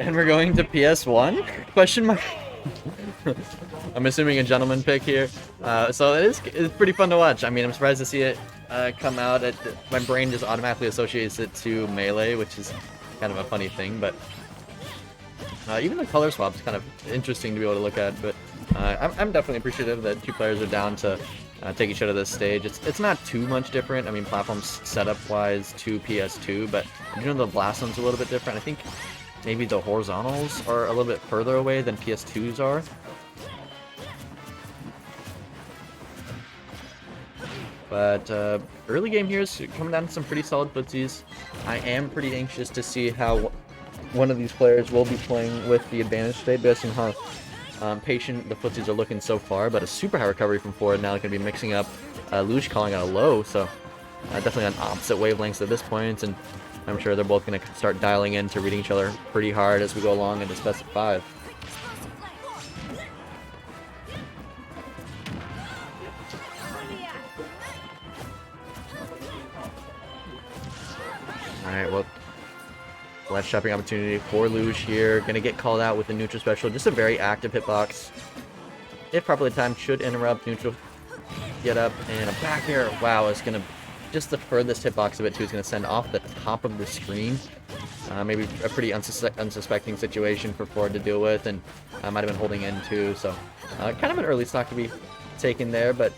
And we're going to PS1? Question mark. I'm assuming a gentleman pick here. So it's pretty fun to watch. I mean, I'm surprised to see it come out. My brain just automatically associates it to Melee, which is kind of a funny thing. But even the color swap's kind of interesting to be able to look at. But I'm definitely appreciative that two players are down to take each other to this stage. It's not too much different. I mean, platform setup-wise to PS2, but you know the blast one's a little bit different. I think maybe the horizontals are a little bit further away than PS2's are. But early game here is coming down to some pretty solid footsies. I am pretty anxious to see how one of these players will be playing with the advantage state based on how patient the footsies are looking so far. But a super high recovery from forward now going to be mixing up looj calling out a low. So definitely on opposite wavelengths at this point. And I'm sure they're both going to start dialing in to reading each other pretty hard as we go along into best of 5. Alright, well, left shopping opportunity for looj here. Gonna get called out with the neutral special. Just a very active hitbox. If properly timed, should interrupt neutral. Get up and a back air. Wow, it's gonna just the furthest hitbox of it too is gonna send off the top of the screen. Maybe a pretty unsuspecting situation for forward to deal with, and might have been holding in too. So kind of an early stock to be taken there, but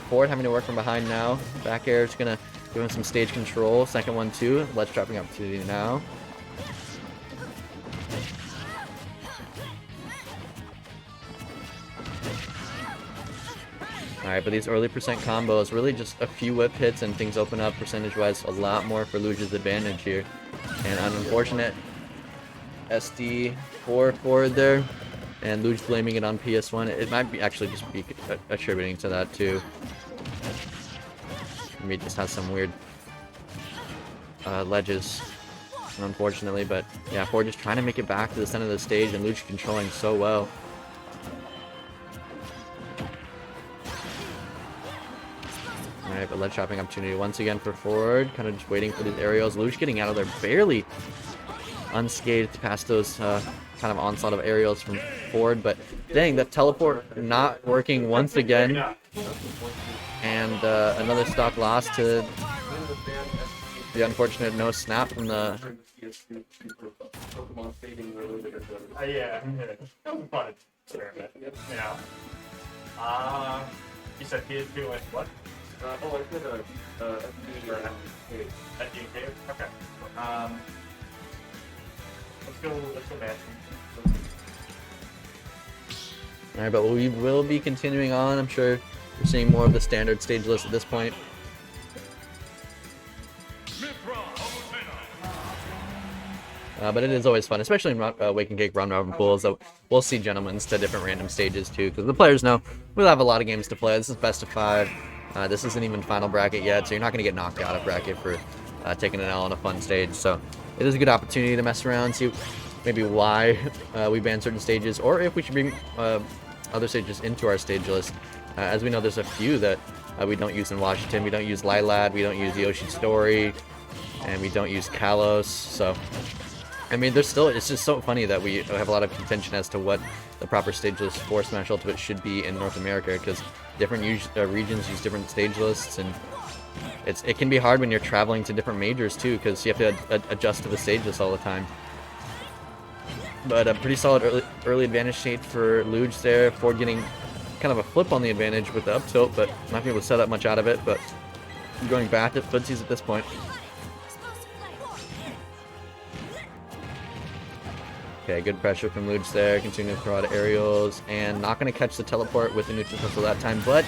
forward having to work from behind now. Back air is gonna give him some stage control. Second one too. Ledge dropping opportunity now. Alright, but these early percent combos, really just a few whip hits and things open up percentage-wise a lot more for looj's advantage here. And an unfortunate SD for forward there. And looj blaming it on PS1. It might be actually just be attributing to that too. Maybe just has some weird ledges, unfortunately. But yeah, forward just trying to make it back to the center of the stage, and looj controlling so well. Alright, but ledge shopping opportunity once again for forward. Kind of just waiting for these aerials. looj getting out of there barely unscathed past those kind of onslaught of aerials from forward. But dang, that teleport not working once again. And another stock loss to the unfortunate no snap from the... Yeah, it was a fun experiment, you know. You said he is doing what? I said at DK? Okay. Let's go match. Alright, but we will be continuing on. I'm sure we're seeing more of the standard stage list at this point. But it is always fun, especially in Wake and Cake round robin pools. So we'll see gentlemen's to different random stages too, because the players know we'll have a lot of games to play. This is best of 5. This isn't even final bracket yet, so you're not going to get knocked out of bracket for taking an L on a fun stage. So it is a good opportunity to mess around, see maybe why we ban certain stages, or if we should bring other stages into our stage list. As we know, there's a few that we don't use in Washington. We don't use Lilad, we don't use Yoshi Story, and we don't use Kalos. So I mean, there's still, it's just so funny that we have a lot of contention as to what the proper stage list for Smash Ultimate should be in North America, because different regions use different stage lists, and it can be hard when you're traveling to different majors too, because you have to adjust to the stage list all the time. But a pretty solid early advantage state for looj there. Forward getting kind of a flip on the advantage with the up tilt, but not being able to set up much out of it. But going back at footsies at this point. Okay, good pressure from looj there. Continuing to throw out aerials, and not going to catch the teleport with the neutral special that time, but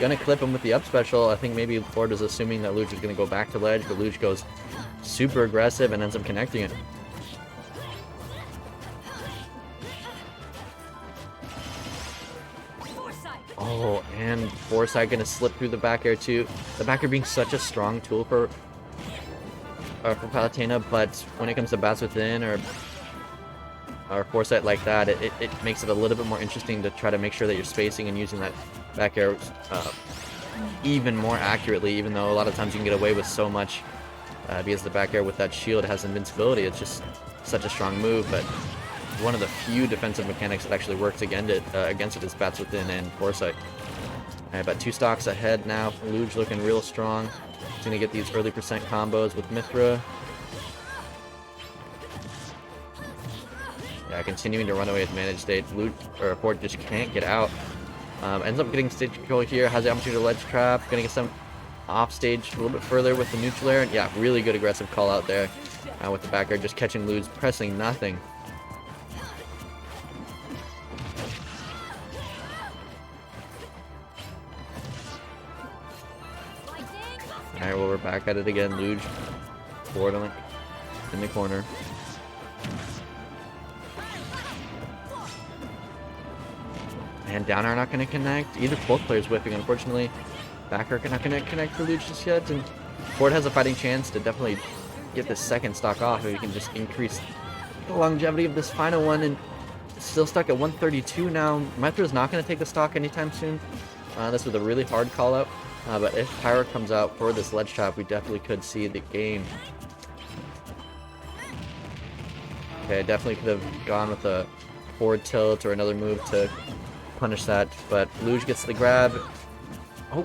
going to clip him with the up special. I think maybe forward was assuming that looj was going to go back to ledge, but looj goes super aggressive and ends up connecting it. Oh, and foresight going to slip through the back air too. The back air being such a strong tool for Palutena, but when it comes to bats within or foresight like that, it makes it a little bit more interesting to try to make sure that you're spacing and using that back air even more accurately, even though a lot of times you can get away with so much because the back air with that shield has invincibility. It's just such a strong move, but one of the few defensive mechanics that actually works against it is Bats Within and Foresight. Alright, about 2 stocks ahead now. Looj looking real strong. He's going to get these early percent combos with Mythra. Yeah, continuing to run away advantage state. Ford just can't get out. Ends up getting stage control here. Has the opportunity to ledge trap. Going to get some off stage a little bit further with the neutral air. And yeah, really good aggressive call out there with the back air. Just catching Looj, pressing nothing. Alright, well, we're back at it again. Looj forward in the corner. And down air not going to connect. Either both players whipping, unfortunately. Back air not going to connect for Looj just yet. And Ford has a fighting chance to definitely get this second stock off. If we can just increase the longevity of this final one. And still stuck at 132 now. Mythra's not going to take the stock anytime soon. This was a really hard call out. But if Pyra comes out for this ledge trap, we definitely could see the game. Okay, definitely could have gone with a forward tilt or another move to punish that, but Looj gets the grab. Oh.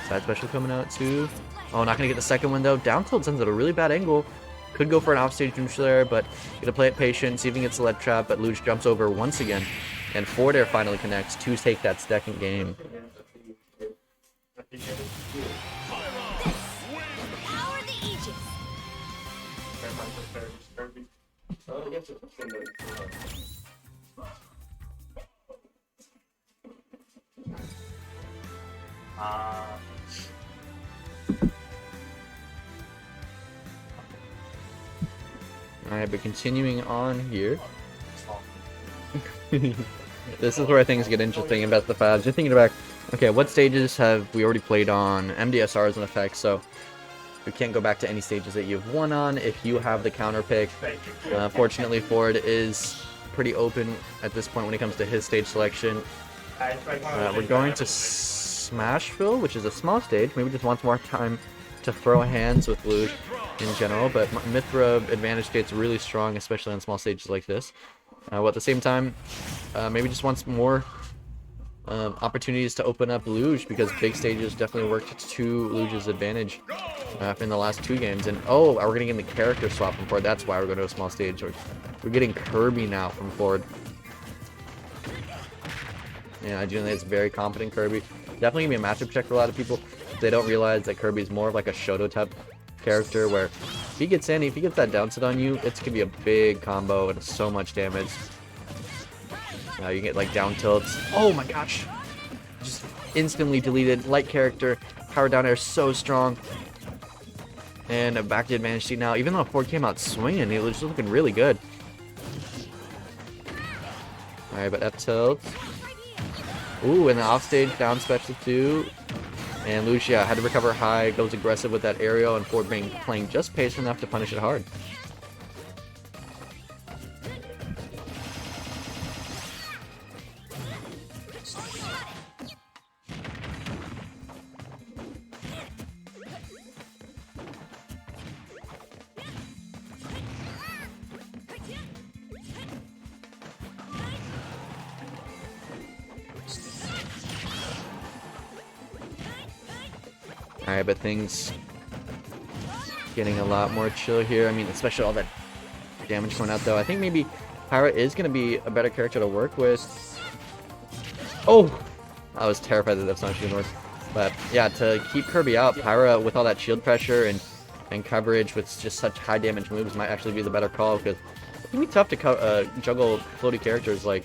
Side special coming out too. Oh, not going to get the second one though. Down tilt sends at a really bad angle. Could go for an offstage neutral air, but gonna play it patient, see if he gets the ledge trap, but Looj jumps over once again. And forward air finally connects to take that second game. Alright, but continuing on here. This is where things get interesting in Best of 5. Just thinking about, okay, what stages have we already played on? MDSR is an effect, so we can't go back to any stages that you've won on if you have the counter pick. Fortunately, Ford is pretty open at this point when it comes to his stage selection. We're going to Smashville, which is a small stage. Maybe just wants more time to throw hands with Looj in general, but Mythra advantage state's really strong, especially on small stages like this. Well, at the same time, maybe just wants more opportunities to open up Looj, because big stages definitely worked to Looj's advantage in the last 2 games. And oh, we're getting in the character swap from Ford. That's why we're going to a small stage. We're getting Kirby now from Ford. Yeah, I do think it's very competent Kirby. Definitely gonna be a matchup check for a lot of people. They don't realize that Kirby's more of like a Shoto type character, where if he gets that down sit on you, it's gonna be a big combo and so much damage. You can get like down tilts. Oh my gosh! Just instantly deleted. Light character. Power down air so strong. And a back to advantage seat now. Even though Ford came out swinging, it was just looking really good. Alright, but F tilt. Ooh, and the offstage down special too. And Lucia had to recover high, goes aggressive with that aerial, and Ford playing just patient enough to punish it hard. Alright, but things getting a lot more chill here. I mean, especially all that damage going out, though. I think maybe Pyra is going to be a better character to work with. Oh! I was terrified that that's not going to work. But yeah, to keep Kirby out, Pyra, with all that shield pressure and coverage with just such high damage moves, might actually be the better call, because it can be tough to juggle floaty characters like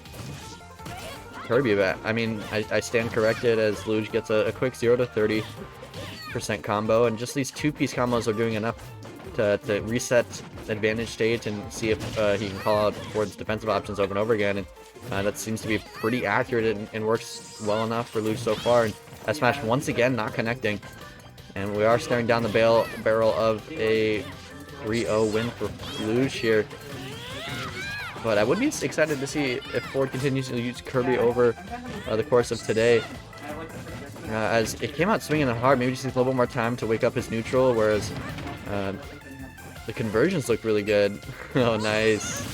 Kirby. But I mean, I stand corrected as Looj gets a quick 0 to 30% combo, and just these 2-piece combos are doing enough to reset advantage state and see if he can call out Ford's defensive options over and over again. And that seems to be pretty accurate and works well enough for Looj so far. And that smash once again not connecting, and we are staring down the barrel of a 3-0 win for Looj here. But I would be excited to see if Ford continues to use Kirby over the course of today. as it came out swinging hard. Maybe just needs a little bit more time to wake up his neutral, whereas the conversions look really good. Oh, nice.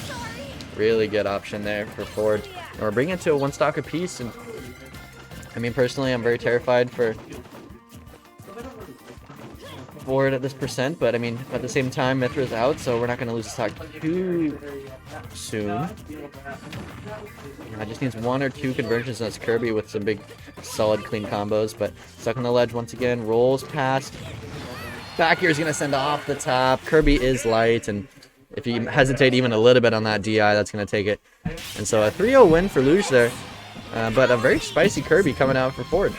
Really good option there for Ford. And we're bringing it to a 1 stock apiece, and I mean, personally, I'm very terrified for Ford at this percent, but I mean, at the same time, Mythra's out, so we're not going to lose the stock too soon. Just needs 1 or 2 conversions, and that's Kirby with some big, solid, clean combos, but stuck on the ledge once again, rolls past. Back here is going to send off the top. Kirby is light, and if you hesitate even a little bit on that DI, that's going to take it. And so a 3-0 win for Looj there, but a very spicy Kirby coming out for Ford.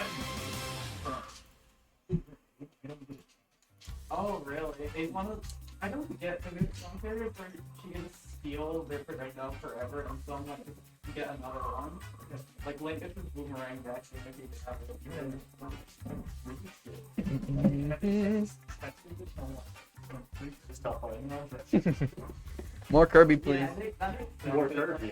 Oh, really? I don't get some periods where she can steal their projectile forever and so much to get another one. Like this is boomerang deck, so maybe they have More Kirby, please. Yeah, More Kirby.